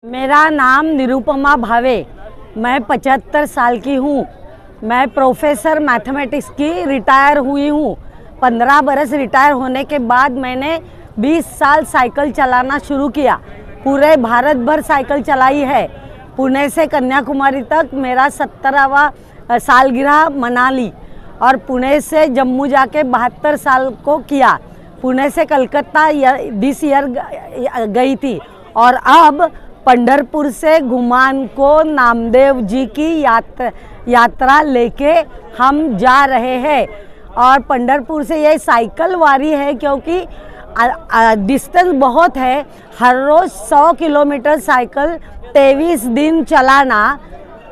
मेरा नाम निरुपमा भावे। मैं 75 साल की हूँ। मैं प्रोफेसर मैथमेटिक्स की रिटायर हुई हूँ। 15 बरस रिटायर होने के बाद मैंने 20 साल साइकिल चलाना शुरू किया। पूरे भारत भर साइकिल चलाई है। पुणे से कन्याकुमारी तक मेरा 17वां सालगिरह मना ली और पुणे से जम्मू जाके 72 साल को किया। पुणे से कलकत्ता दिस ईयर गई थी और अब पंढरपुर से घुमान को नामदेव जी की यात्रा लेके हम जा रहे हैं। और पंढरपुर से ये साइकिल वारी है क्योंकि डिस्टेंस बहुत है। हर रोज़ 100 किलोमीटर साइकिल 23 दिन चलाना।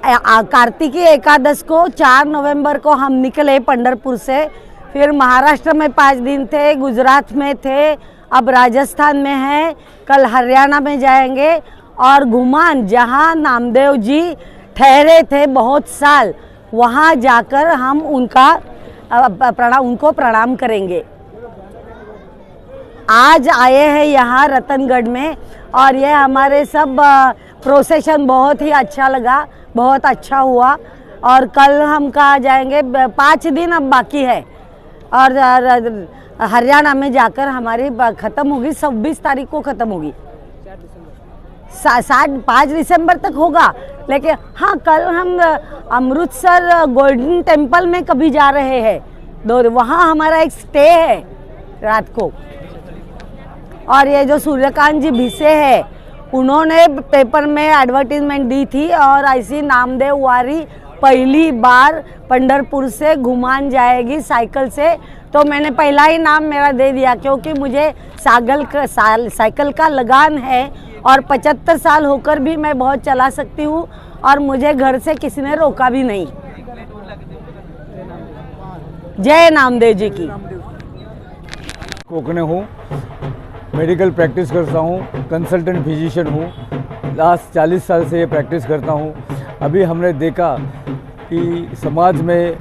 कार्तिकी एकादश को 4 नवंबर को हम निकले पंढरपुर से। फिर महाराष्ट्र में 5 दिन थे, गुजरात में थे, अब राजस्थान में हैं, कल हरियाणा में जाएंगे। और घुमान जहाँ नामदेव जी ठहरे थे बहुत साल, वहाँ जाकर हम उनको प्रणाम करेंगे। आज आए हैं यहाँ रतनगढ़ में और ये हमारे सब प्रोसेशन बहुत ही अच्छा लगा, बहुत अच्छा हुआ। और कल हम कहाँ जाएंगे, 5 दिन अब बाकी है और हरियाणा में जाकर हमारी ख़त्म होगी। 26 तारीख को ख़त्म होगी। 5 दिसंबर तक होगा। लेकिन हाँ, कल हम अमृतसर गोल्डन टेम्पल में कभी जा रहे हैं। वहाँ हमारा एक स्टे है रात को। और ये जो सूर्यकांत जी भिसे है, उन्होंने पेपर में एडवर्टीजमेंट दी थी और ऐसी नामदेव वारी पहली बार पंढरपुर से घुमान जाएगी साइकिल से। तो मैंने पहला ही नाम मेरा दे दिया क्योंकि मुझे साइकिल का लगान है और 75 साल होकर भी मैं बहुत चला सकती हूँ और मुझे घर से किसी ने रोका भी नहीं। जय नामदेव जी की। कोकणे हूँ, मेडिकल प्रैक्टिस करता हूँ, कंसल्टेंट फिजिशियन हूँ। लास्ट 40 साल से ये प्रैक्टिस करता हूँ। अभी हमने देखा कि समाज में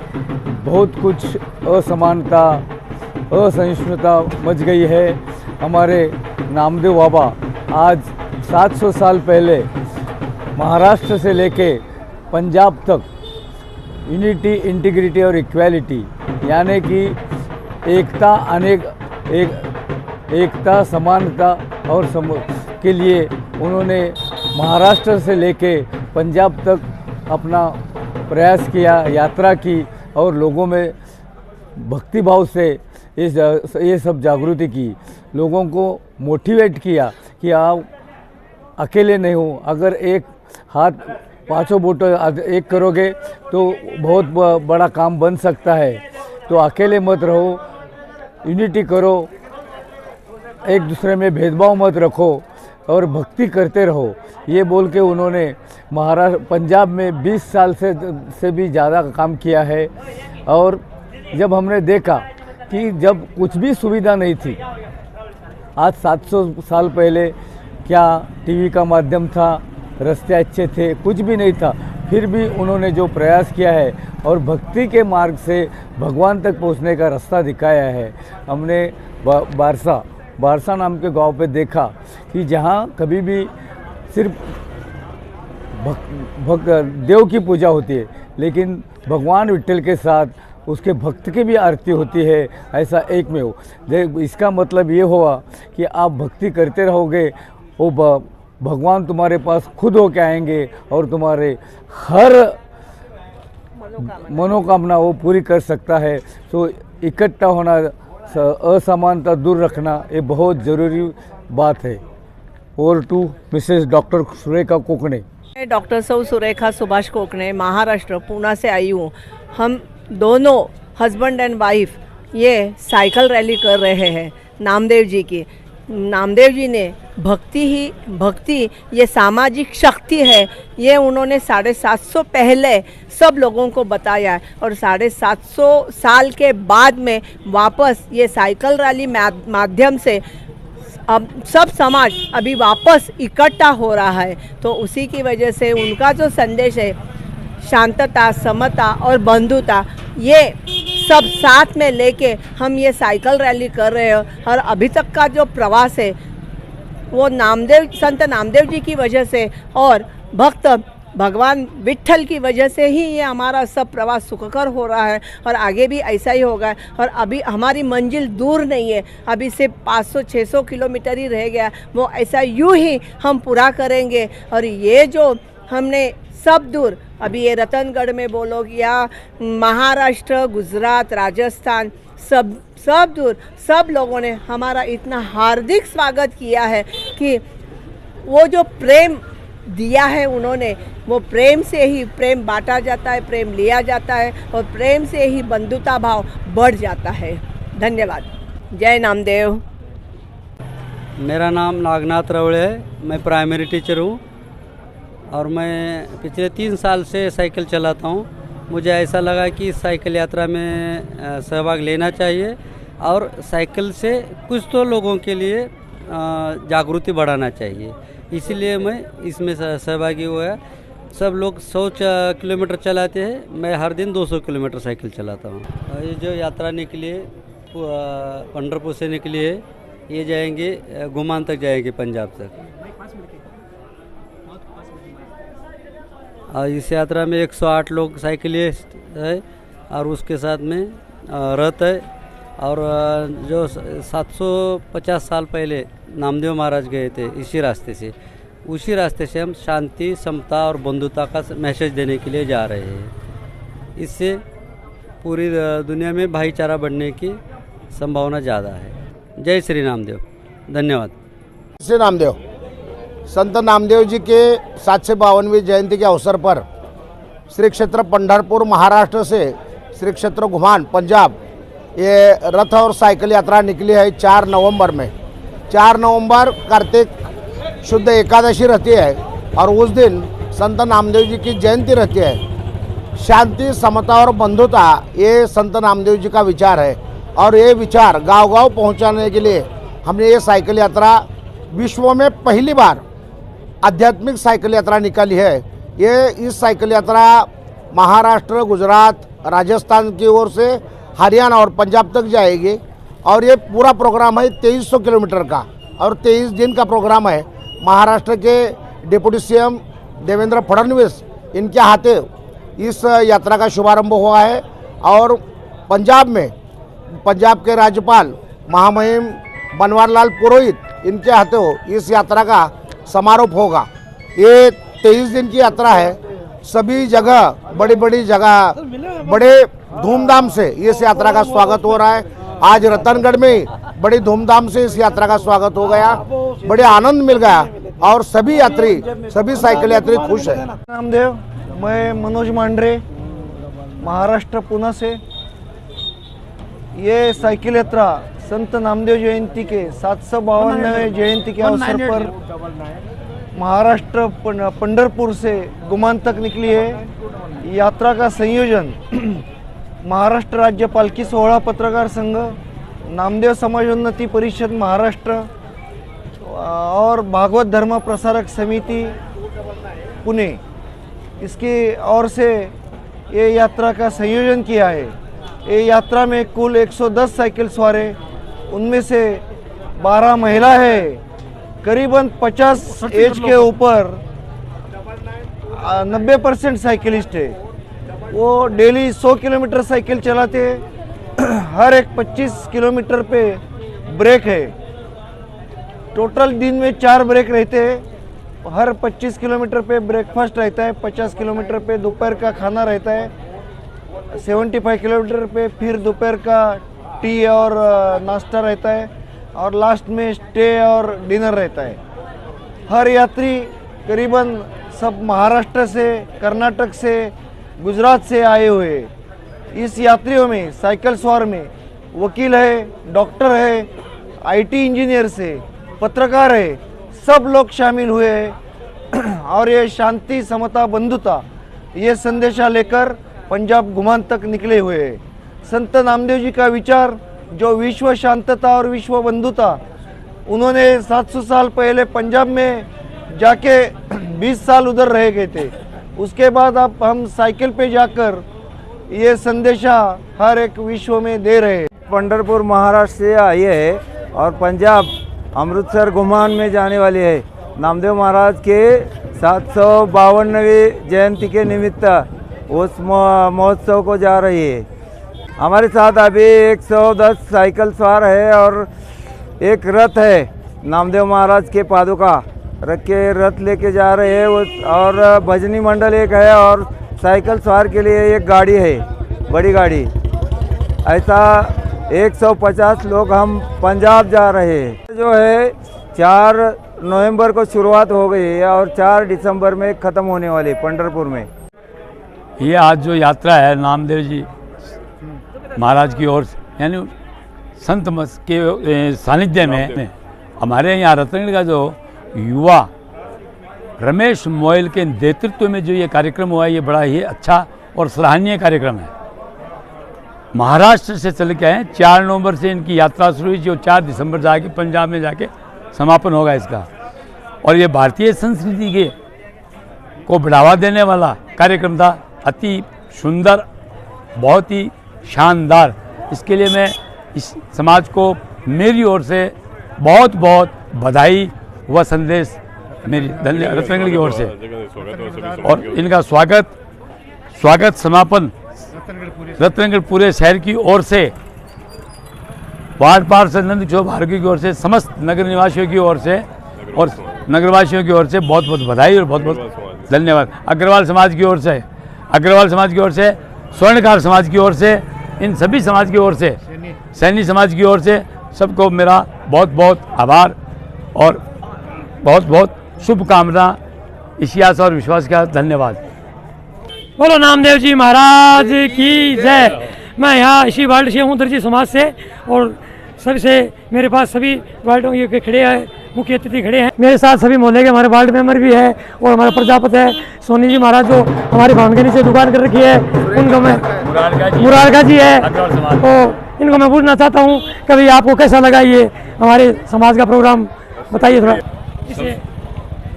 बहुत कुछ असमानता, असहिष्णुता मच गई है। हमारे नामदेव बाबा आज 700 साल पहले महाराष्ट्र से लेके पंजाब तक यूनिटी, इंटीग्रिटी और इक्वालिटी यानी कि एकता, समानता और के लिए उन्होंने महाराष्ट्र से लेके पंजाब तक अपना प्रयास किया, यात्रा की और लोगों में भक्ति भाव से ये सब जागृति की, लोगों को मोटिवेट किया कि आप अकेले नहीं हो। अगर एक हाथ 5 बोटो एक करोगे तो बहुत बड़ा काम बन सकता है। तो अकेले मत रहो, यूनिटी करो, एक दूसरे में भेदभाव मत रखो और भक्ति करते रहो। ये बोल के उन्होंने पंजाब में 20 साल से भी ज़्यादा काम किया है। और जब हमने देखा कि जब कुछ भी सुविधा नहीं थी, आज 700 साल पहले क्या टीवी का माध्यम था, रास्ते अच्छे थे, कुछ भी नहीं था, फिर भी उन्होंने जो प्रयास किया है और भक्ति के मार्ग से भगवान तक पहुंचने का रास्ता दिखाया है। हमने बारसा नाम के गांव पे देखा कि जहां कभी भी सिर्फ देव की पूजा होती है, लेकिन भगवान विट्ठल के साथ उसके भक्त की भी आरती होती है। ऐसा एक में हो। इसका मतलब ये हुआ कि आप भक्ति करते रहोगे, वो भगवान तुम्हारे पास खुद होके आएंगे और तुम्हारे हर मनोकामना वो पूरी कर सकता है। तो इकट्ठा होना, असमानता दूर रखना, ये बहुत ज़रूरी बात है। Over to Mrs doctor Surekha Kokane. Doctor सौ सुरेखा सुभाष कोकणे, महाराष्ट्र, पुणे से आई हूँ। हम दोनों हस्बैंड एंड वाइफ ये साइकिल रैली कर रहे हैं नामदेव जी की। नामदेव जी ने भक्ति ये सामाजिक शक्ति है, ये उन्होंने 750 पहले सब लोगों को बताया है। और 750 साल के बाद में वापस ये साइकिल रैली माध्यम से अब सब समाज अभी वापस इकट्ठा हो रहा है। तो उसी की वजह से उनका जो संदेश है, शांतता, समता और बंधुता, ये सब साथ में लेके हम ये साइकिल रैली कर रहे हैं। और अभी तक का जो प्रवास है वो नामदेव, संत नामदेव जी की वजह से और भक्त भगवान विट्ठल की वजह से ही ये हमारा सब प्रवास सुखकर हो रहा है और आगे भी ऐसा ही होगा। और अभी हमारी मंजिल दूर नहीं है, अभी से 500-600 किलोमीटर ही रह गया, वो ऐसा यूं ही हम पूरा करेंगे। और ये जो हमने सब दूर, अभी ये रतनगढ़ में बोलो या महाराष्ट्र, गुजरात, राजस्थान, सब दूर सब लोगों ने हमारा इतना हार्दिक स्वागत किया है कि वो जो प्रेम दिया है उन्होंने, वो प्रेम से ही प्रेम बांटा जाता है, प्रेम लिया जाता है और प्रेम से ही बंधुता भाव बढ़ जाता है। धन्यवाद। जय नामदेव। मेरा नाम नागनाथ रवड़े है, मैं प्राइमरी टीचर हूँ और मैं पिछले 3 साल से साइकिल चलाता हूँ। मुझे ऐसा लगा कि इस साइकिल यात्रा में सहभाग लेना चाहिए और साइकिल से कुछ तो लोगों के लिए जागृति बढ़ाना चाहिए, इसीलिए मैं इसमें सहभागी हुआ। सब लोग 100 किलोमीटर चलाते हैं, मैं हर दिन 200 किलोमीटर साइकिल चलाता हूँ। ये जो यात्रा निकली है पंढरपुर से निकली है, ये जाएंगे गुमान तक जाएंगे, पंजाब तक। और इस यात्रा में 108 लोग साइकिलिस्ट है और उसके साथ में रथ है। और जो 750 साल पहले नामदेव महाराज गए थे इसी रास्ते से, उसी रास्ते से हम शांति, समता और बंधुता का मैसेज देने के लिए जा रहे हैं। इससे पूरी दुनिया में भाईचारा बढ़ने की संभावना ज़्यादा है। जय श्री नामदेव। धन्यवाद। श्री नामदेव। संत नामदेव जी के 752वीं जयंती के अवसर पर श्री क्षेत्र पंढरपुर महाराष्ट्र से श्री क्षेत्र घुमान पंजाब ये रथ और साइकिल यात्रा निकली है 4 नवंबर में। 4 नवंबर कार्तिक शुद्ध एकादशी रहती है और उस दिन संत नामदेव जी की जयंती रहती है। शांति, समता और बंधुता ये संत नामदेव जी का विचार है और ये विचार गांव-गांव पहुंचाने के लिए हमने ये साइकिल यात्रा विश्व में पहली बार आध्यात्मिक साइकिल यात्रा निकाली है। ये इस साइकिल यात्रा महाराष्ट्र, गुजरात, राजस्थान की ओर से हरियाणा और पंजाब तक जाएगी और ये पूरा प्रोग्राम है 2300 किलोमीटर का और 23 दिन का प्रोग्राम है। महाराष्ट्र के डिप्टी सीएम देवेंद्र फडणवीस इनके हाथे इस यात्रा का शुभारंभ हुआ है और पंजाब में पंजाब के राज्यपाल महामहिम बनवारीलाल पुरोहित इनके हाथों इस यात्रा का समारोह होगा। ये 23 दिन की यात्रा है। सभी जगह बड़ी जगह बड़े धूमधाम से इस यात्रा का स्वागत हो रहा है। आज रतनगढ़ में बड़ी धूमधाम से इस यात्रा का स्वागत हो गया, बड़े आनंद मिल गया और सभी यात्री, सभी साइकिल यात्री खुश है। नामदेव, मैं मनोज मांडरे, महाराष्ट्र पुणे से। ये साइकिल यात्रा संत नामदेव जयंती के 752वें जयंती के अवसर पर महाराष्ट्र पंढरपुर से गुमान तक निकली है। यात्रा का संयोजन महाराष्ट्र राज्य पालकी सोहळा पत्रकार संघ, नामदेव समाजोन्नति परिषद महाराष्ट्र और भागवत धर्म प्रसारक समिति पुणे, इसकी ओर से ये यात्रा का संयोजन किया है। ये यात्रा में कुल 110 साइकिल सवार है, उनमें से 12 महिला है। करीबन 50 एज के ऊपर 90% साइकिलिस्ट है। वो डेली 100 किलोमीटर साइकिल चलाते हैं। हर एक 25 किलोमीटर पे ब्रेक है। टोटल दिन में 4 ब्रेक रहते हैं। हर 25 किलोमीटर पे ब्रेकफास्ट रहता है, 50 किलोमीटर पे दोपहर का खाना रहता है, 75 किलोमीटर पे फिर दोपहर का टी और नाश्ता रहता है और लास्ट में स्टे और डिनर रहता है। हर यात्री करीबन सब महाराष्ट्र से, कर्नाटक से, गुजरात से आए हुए। इस यात्रियों में साइकिल सवार में वकील है, डॉक्टर है, आईटी इंजीनियर से, पत्रकार है, सब लोग शामिल हुए हैं और ये शांति, समता, बंधुता ये संदेशा लेकर पंजाब गुमान तक निकले हुए हैं। संत नामदेव जी का विचार जो विश्व शांतता और विश्व बंधुता, उन्होंने 700 साल पहले पंजाब में जाके 20 साल उधर रह गए थे। उसके बाद अब हम साइकिल पे जाकर ये संदेशा हर एक विश्व में दे रहे हैं। पंढरपुर महाराष्ट्र से आए हैं और पंजाब अमृतसर घुमान में जाने वाली है। नामदेव महाराज के 752वीं जयंती के निमित्त उस महोत्सव को जा रही है। हमारे साथ अभी 110 साइकिल सवार है और एक रथ है, नामदेव महाराज के पादुका रख के रथ लेके जा रहे हैं। और भजनी मंडल एक है और साइकिल सवार के लिए एक गाड़ी है, बड़ी गाड़ी। ऐसा 150 लोग हम पंजाब जा रहे हैं। जो है 4 नवंबर को शुरुआत हो गई है और 4 दिसंबर में ख़त्म होने वाली पंढरपुर में। ये आज जो यात्रा है नामदेव जी महाराज की ओर से, यानी संत मत के सानिध्य में हमारे यहाँ रतनगढ़ का जो युवा रमेश मोयल के नेतृत्व में जो ये कार्यक्रम हुआ है, ये बड़ा ही अच्छा और सराहनीय कार्यक्रम है। महाराष्ट्र से चल के आए, 4 नवंबर से इनकी यात्रा शुरू हुई जो 4 दिसंबर जाके पंजाब में जाके समापन होगा इसका। और ये भारतीय संस्कृति के को बढ़ावा देने वाला कार्यक्रम था, अति सुंदर, बहुत ही शानदार। इसके लिए मैं इस समाज को मेरी ओर से बहुत बहुत बधाई व संदेश मेरी रतनगढ़ की ओर से, और इनका स्वागत समापन रतनगढ़ पूरे शहर की ओर से, वार्ड पार्षद नंद चौक भारती की ओर से, समस्त नगर निवासियों की ओर से और नगरवासियों की ओर से बहुत बहुत बधाई और बहुत बहुत धन्यवाद। अग्रवाल समाज की ओर से, स्वर्णकार समाज की ओर से, इन सभी समाज की ओर से, सैनी समाज की ओर से सबको मेरा बहुत बहुत आभार और बहुत बहुत शुभकामना, इसी आशा और विश्वास का धन्यवाद। बोलो नामदेव जी महाराज की जय। मैं यहाँ इसी वार्ड से हूँ, दर्जी समाज से, और सबसे मेरे पास सभी वार्डों के खड़े हैं, मुख्य अतिथि खड़े हैं। मेरे साथ सभी मोहल्ले के हमारे वार्ड मेंबर भी है और हमारा प्रजापति है सोनी जी महाराज जो हमारे भवन के नीचे दुकान कर रखी है, उनको मैं मुरारका जी है, तो इनको मैं पूछना चाहता हूँ कभी आपको कैसा लगा ये हमारे समाज का प्रोग्राम, बताइए थोड़ा।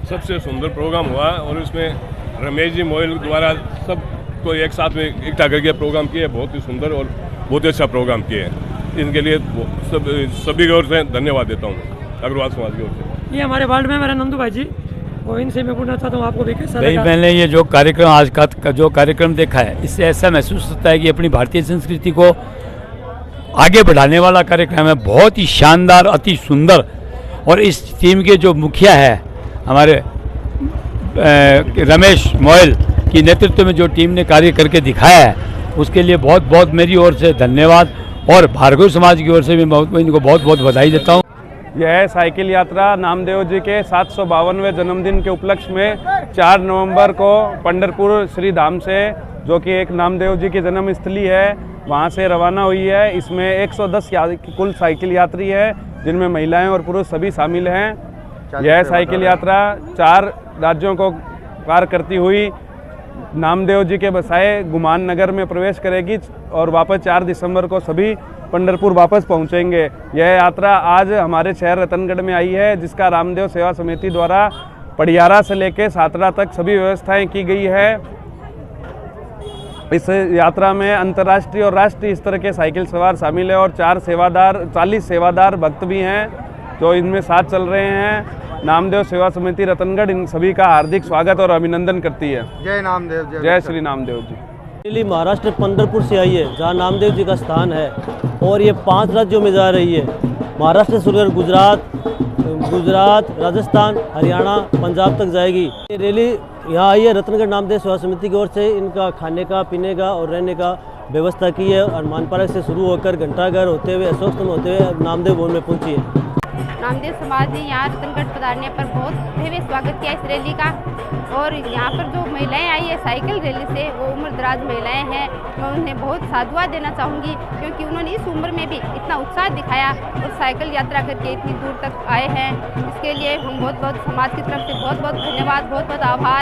सबसे सुंदर प्रोग्राम हुआ और इसमें रमेश जी मोयल द्वारा सबको एक साथ में इकट्ठा करके प्रोग्राम किए, बहुत ही सुंदर और बहुत ही अच्छा प्रोग्राम किए। इनके लिए सभी की ओर से धन्यवाद देता हूँ, अग्रवाल समाज की ओर से। ये हमारे वार्ड में मेरा नंदू भाई जी, और इनसे मैं पूछना चाहता हूँ आपको भी कैसा लगा? मैंने ये जो कार्यक्रम आज का जो कार्यक्रम देखा है, इससे ऐसा महसूस होता है कि अपनी भारतीय संस्कृति को आगे बढ़ाने वाला कार्यक्रम है, बहुत ही शानदार, अति सुंदर। और इस टीम के जो मुखिया है हमारे रमेश मोयल की नेतृत्व में जो टीम ने कार्य करके दिखाया है, उसके लिए बहुत बहुत मेरी ओर से धन्यवाद, और भार्गव समाज की ओर से भी मैं इनको बहुत बहुत बधाई देता हूँ। यह साइकिल यात्रा नामदेव जी के 752वें जन्मदिन के उपलक्ष्य में 4 नवंबर को पंढरपुर श्री धाम से, जो कि एक नामदेव जी की जन्मस्थली है, वहां से रवाना हुई है। इसमें 110 कुल साइकिल यात्री है, जिनमें महिलाएं और पुरुष सभी शामिल हैं। यह साइकिल यात्रा 4 राज्यों को पार करती हुई नामदेव जी के बसाए गुमान नगर में प्रवेश करेगी और वापस 4 दिसंबर को सभी पंढरपुर वापस पहुंचेंगे। यह यात्रा आज हमारे शहर रतनगढ़ में आई है, जिसका रामदेव सेवा समिति द्वारा पडियारा से लेकर सातरा तक सभी व्यवस्थाएं की गई है। इस यात्रा में अंतर्राष्ट्रीय और राष्ट्रीय स्तर के साइकिल सवार शामिल है और 40 सेवादार भक्त भी हैं जो इनमें साथ चल रहे हैं। नामदेव सेवा समिति रतनगढ़ इन सभी का हार्दिक स्वागत और अभिनंदन करती है। जय नामदेव, जय श्री नामदेव जी। दिल्ली महाराष्ट्र पंढरपुर से आई है, जहाँ नामदेव जी का स्थान है, और ये 5 राज्यों में जा रही है। महाराष्ट्र से शुरू गुजरात, राजस्थान, हरियाणा, पंजाब तक जाएगी। ये रैली यहाँ आई है रतनगढ़ नामदेव सेवा समिति की ओर से। इनका खाने का, पीने का और रहने का व्यवस्था की है, और मानपारक से शुरू होकर घंटाघर होते हुए, अशोक स्तंभ होते हुए नामदेव भवन में पहुँची है। नामदेव समाज ने यहाँ रतनगढ़ पधारने पर बहुत भव्य स्वागत किया इस रैली का। और यहाँ पर जो महिलाएं आई है साइकिल रैली से, वो उम्रदराज महिलाएं हैं। मैं उन्हें बहुत साधुवाद देना चाहूँगी, क्योंकि उन्होंने इस उम्र में भी इतना उत्साह दिखाया और साइकिल यात्रा करके इतनी दूर तक आए हैं। इसके लिए हम बहुत बहुत समाज की तरफ से बहुत बहुत धन्यवाद, बहुत बहुत आभार।